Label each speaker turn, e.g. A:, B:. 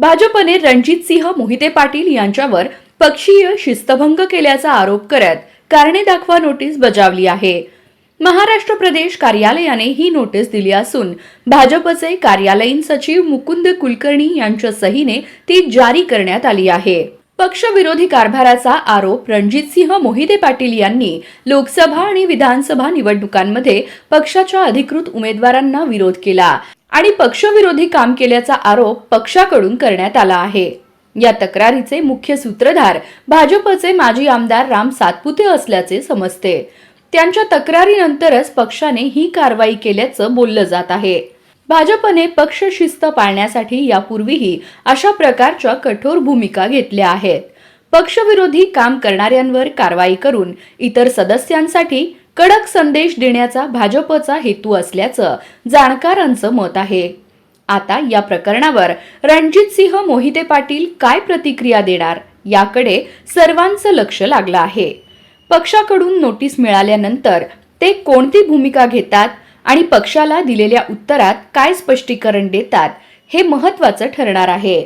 A: भाजपने रणजितसिंह मोहिते पाटील यांच्यावर पक्षीय शिस्तभंग केल्याचा आरोप करत कारणे दाखवा नोटीस बजावली आहे। महाराष्ट्र प्रदेश कार्यालयाने ही नोटीस दिली असून भाजपचे कार्यालयीन सचिव मुकुंद कुलकर्णी यांच्या सहीने ती जारी करण्यात आली आहे। पक्षविरोधी कारभाराचा आरोप रणजितसिंह मोहिते पाटील यांनी लोकसभा आणि विधानसभा निवडणुकांमध्ये पक्षाच्या अधिकृत उमेदवारांना विरोध केला आणि पक्षविरोधी काम केल्याचा आरोप पक्षाकडून करण्यात आला आहे। या तक्रारीचे मुख्य सूत्रधार भाजपचे माजी आमदार राम सातपुते असल्याचे समजते। त्यांच्या तक्रारीनंतरच पक्षाने ही कारवाई केल्याचं बोललं जात आहे। भाजपने पक्ष शिस्त पाळण्यासाठी यापूर्वीही अशा प्रकारच्या कठोर भूमिका घेतल्या आहेत। पक्षविरोधी काम करणाऱ्यांवर कारवाई करून इतर सदस्यांसाठी कडक संदेश देण्याचा भाजपचा हेतू असल्याचं जाणकारांचं मत आहे। आता या प्रकरणावर रणजितसिंह मोहिते पाटील काय प्रतिक्रिया देणार याकडे सर्वांचं लक्ष लागलं आहे। पक्षाकडून नोटीस मिळाल्यानंतर ते कोणती भूमिका घेतात आणि पक्षाला दिलेल्या उत्तरात काय स्पष्टीकरण देतात हे महत्त्वाचं ठरणार आहे।